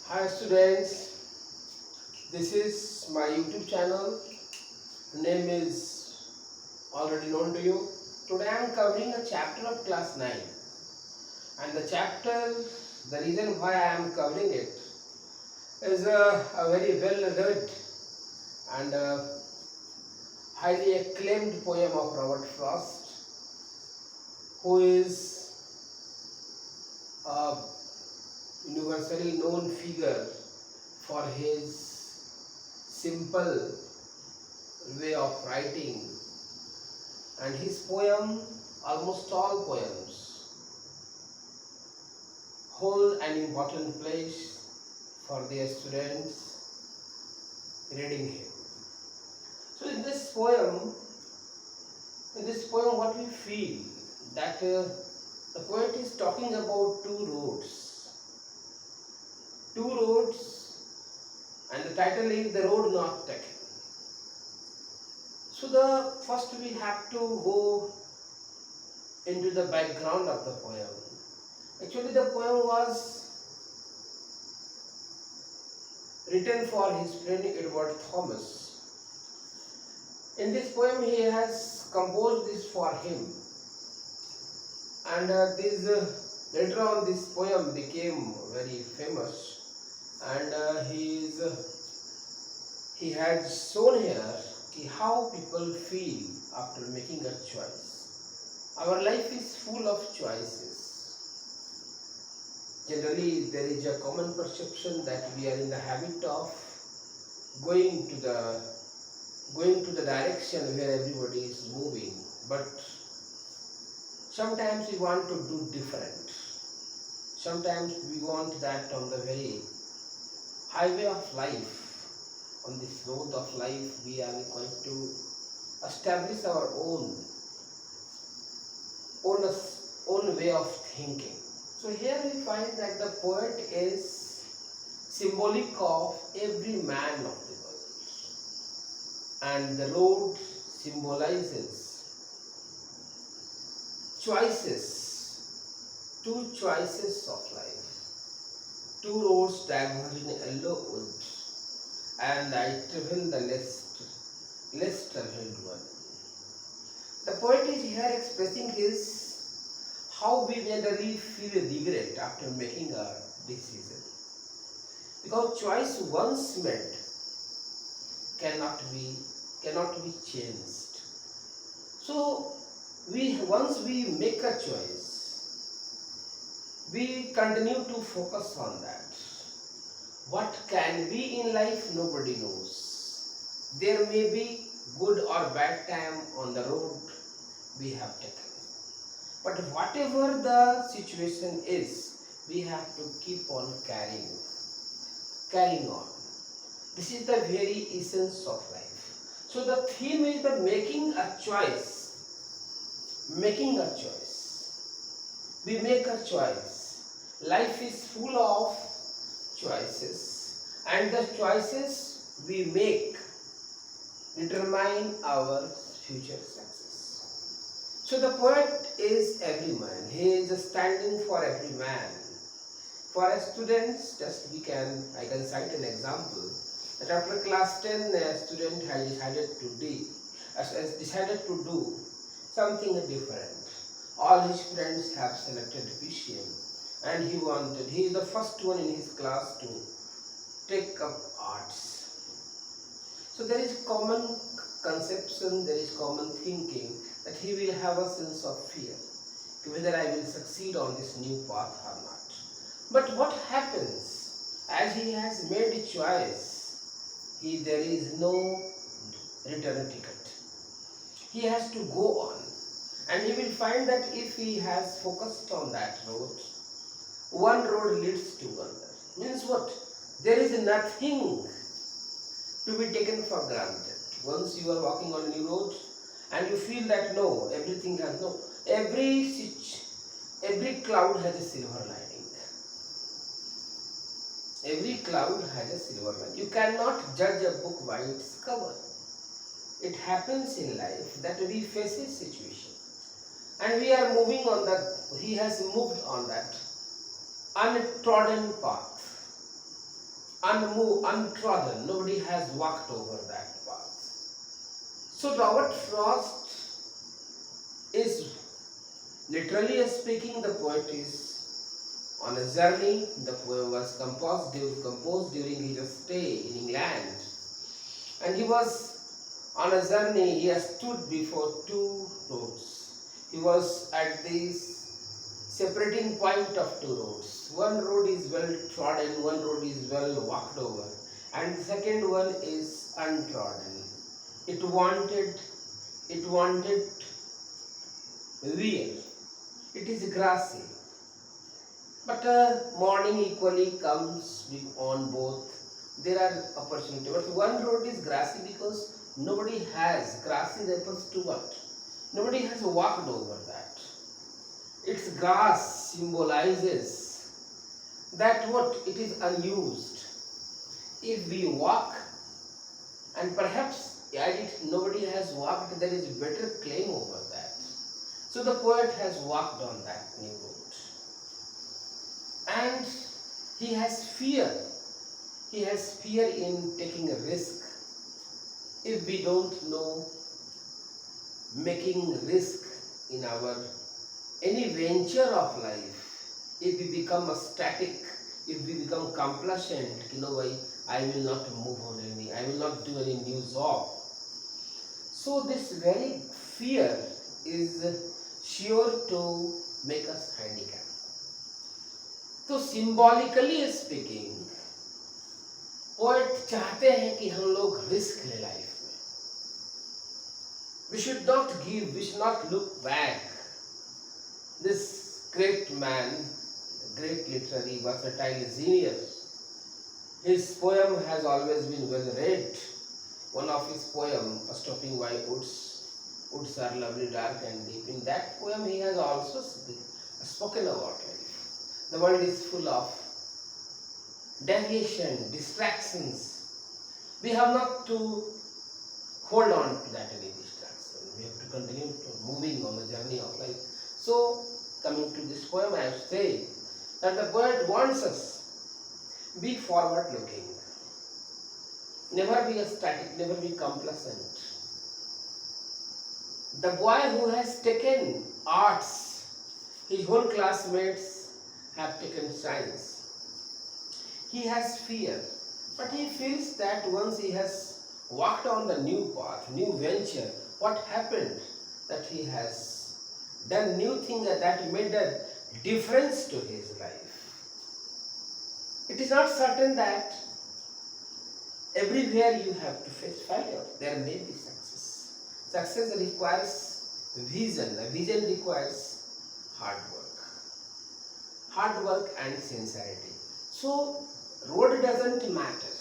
Hi students, this is my YouTube channel. Name is already known to you. Today I am covering a chapter of class 9, and the chapter, the reason why I am covering it is a very well read and highly acclaimed poem of Robert Frost, who is a universally known figure for his simple way of writing, and his poem, almost all poems, hold an important place for their students reading him. So in this poem what we feel that the poet is talking about two roads, and the title is The Road Not Taken. So the first we have to go into the background of the poem. Actually, the poem was written for his friend Edward Thomas. In this poem, he has composed this for him, and later on this poem became very famous, and he had shown here how people feel after making a choice. Our life is full of choices. Generally, there is a common perception that we are in the habit of going to the direction where everybody is moving, but sometimes we want to do different. Sometimes we want that on the very highway of life, on this road of life, we are going to establish our own, own way of thinking. So here we find that the poet is symbolic of every man of the world, and the road symbolizes choices, two choices of life, two roads diverge in a yellow wood, and I travel the less traveled one. The poet is here expressing his how we generally feel regret after making a decision, because choice once made cannot be changed. So once we make a choice, we continue to focus on that. What can be in life, nobody knows. There may be good or bad time on the road we have taken. But whatever the situation is, we have to keep on carrying on. This is the very essence of life. So the theme is the making a choice. Making a choice. We make a choice. Life is full of choices, and the choices we make determine our future success. So the poet is every man. He is standing for every man. For as students, I can cite an example that after class 10, a student has decided to do something different. All his friends have selected PCM, and he is the first one in his class to take up arts. So there is common conception, there is common thinking that he will have a sense of fear, whether I will succeed on this new path or not. But what happens as he has made a choice? There is no return ticket. He has to go on, and he will find that if he has focused on that road, one road leads to another. Means what? There is nothing to be taken for granted. Once you are walking on a new road and you feel that no, every cloud has a silver lining. Every cloud has a silver lining. You cannot judge a book by its cover. It happens in life that we face a situation, and we are moving on that. He has moved on that untrodden path. untrodden. Nobody has walked over that path. So Robert Frost is, literally speaking, the poet is on a journey. The poem was composed during his stay in England, and he was on a journey. He has stood before two roads. He was at this separating point of two roads. One road is well trodden, one road is well walked over, and the second one is untrodden. It wanted real. It is grassy. But morning equally comes on both. There are opportunities. But one road is grassy because nobody has. Grassy refers to what? Nobody has walked over that. Its grass symbolizes that what? It is unused. If we walk, and perhaps nobody has walked, there is better claim over that. So the poet has walked on that new road. And he has fear. He has fear in taking a risk. If we don't know making risk in our any venture of life, if we become a static, if we become complacent, I will not move on I will not do any new job. So this very fear is sure to make us handicapped. तो symbolically speaking poet चाहते हैं कि हम लोग risk ले life में. We should not look back. This great man, great literary, versatile genius, his poem has always been well read. One of his poem, Stopping by Woods are lovely, dark and deep. In that poem he has also spoken about life. The world is full of deviation, distractions. We have not to hold on to that any distraction. We have to continue moving on the journey of life. So, coming to this poem, I have said that the poet wants us be forward looking. Never be static, never be complacent. The boy who has taken arts, his whole classmates have taken science. He has fear, but he feels that once he has walked on the new path, new venture, what happened? That he has done new thing that made a difference to his life. It is not certain that everywhere you have to face failure. There may be success. Success requires vision. A vision requires hard work. Hard work and sincerity. So, road doesn't matter.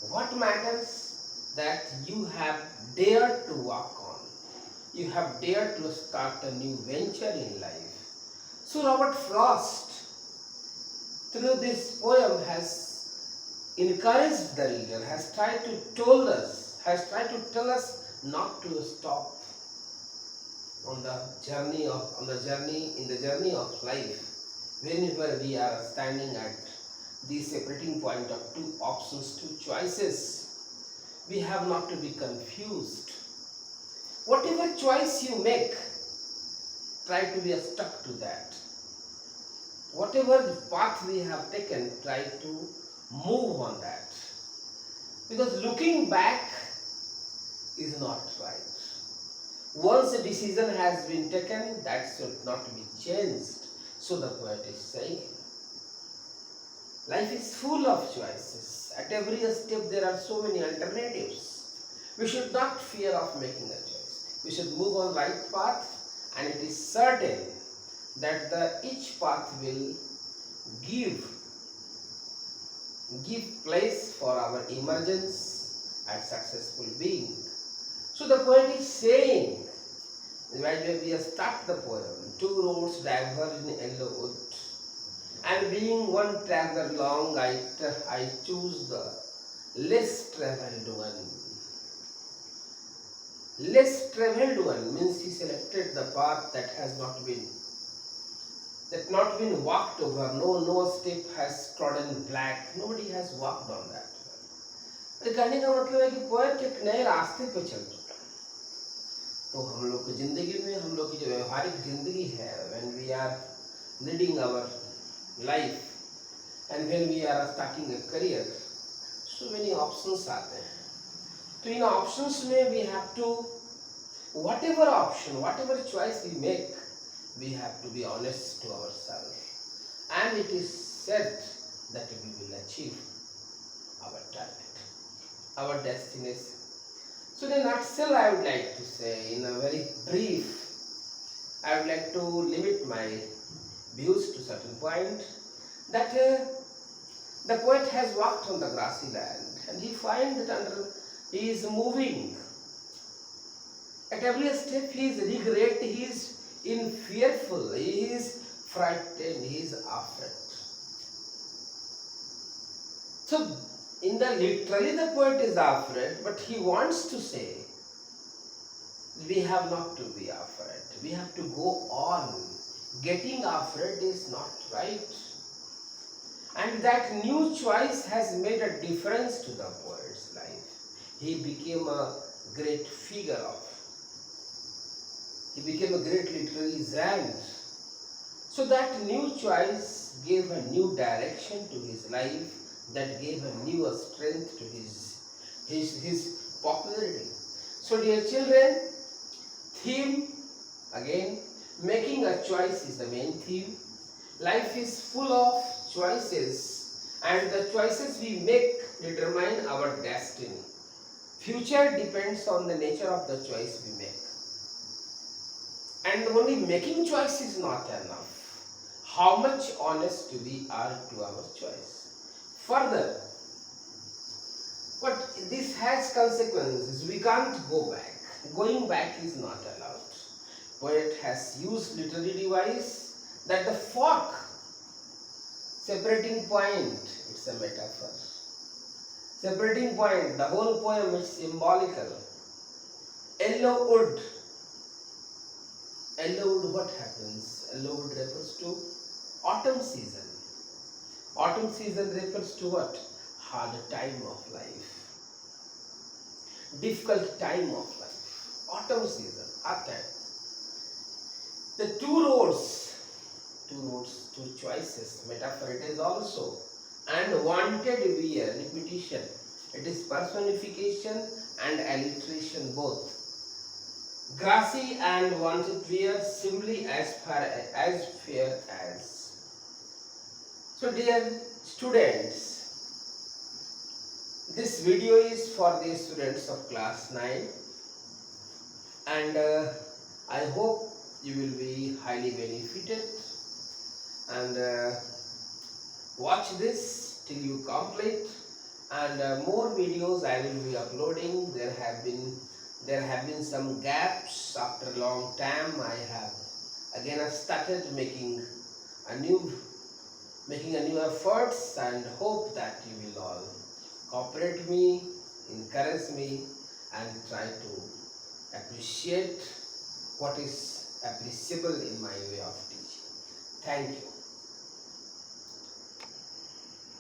What matters that you have dared to walk on. You have dared to start a new venture in life. So, Robert Frost, through this poem, has encouraged the reader, has tried to tell us not to stop in the journey of life. Whenever we are standing at the separating point of two options, two choices, we have not to be confused. Whatever choice you make, try to be stuck to that. Whatever path we have taken, try to move on that. Because looking back is not right. Once a decision has been taken, that should not be changed. So the poet is saying, life is full of choices. At every step there are so many alternatives. We should not fear of making a choice. We should move on right path, and it is certain that each path will give place for our emergence as successful being. So the poet is saying, while we start the poem, two roads diverge in yellow wood, and being one traveler long, I choose the less traveled one. Less traveled one means he selected the path that has not been that not been walked over. No step has trodden black. Nobody has walked on that. तो कहने का मतलब है कि poet एक नए रास्ते पे चल चुका है। तो हम लोग की जिंदगी में, हम लोग की जो व्यवहारिक जिंदगी है, when we are leading our life and when we are starting a career, so many options आते हैं। तो इन options में we have to, whatever option, whatever choice we make, we have to be honest to ourselves, and it is said that we will achieve our target, our destination. So in a nutshell, I would like to say, in a very brief, I would like to limit my views to certain point, that the poet has walked on the grassy land and he finds that he is moving. At every step he is regret, he is in fearful, he is frightened, he is afraid. So in the literally the poet is afraid, but he wants to say we have not to be afraid. We have to go on. Getting afraid is not right. And that new choice has made a difference to the poet's life. He became a great figure of, he became a great literary giant. So that new choice gave a new direction to his life, that gave a new strength to his popularity. So dear children, theme again, making a choice is the main theme. Life is full of choices, and the choices we make determine our destiny. Future depends on the nature of the choice we make. And only making choice is not enough. How much honest we are to our choice. Further, but this has consequences. We can't go back. Going back is not allowed. Poet has used literary device that the fork, separating point, it's a metaphor. Separating point, the whole poem is symbolical. Yellow wood. Yellow wood, what happens? Yellow wood refers to autumn season. Autumn season refers to what? Hard time of life. Difficult time of life. Autumn season, hard time. The two roads, two choices, metaphor it is also. And wanted wear, repetition. It is personification and alliteration both. Grassy and wanted wear, simply as fair as. So dear students, this video is for the students of class 9, and I hope you will be highly benefited, and watch this till you complete, and more videos I will be uploading. There have been some gaps after a long time. I have again started making a new efforts, and hope that you will all cooperate me, encourage me, and try to appreciate what is appreciable in my way of teaching. Thank you.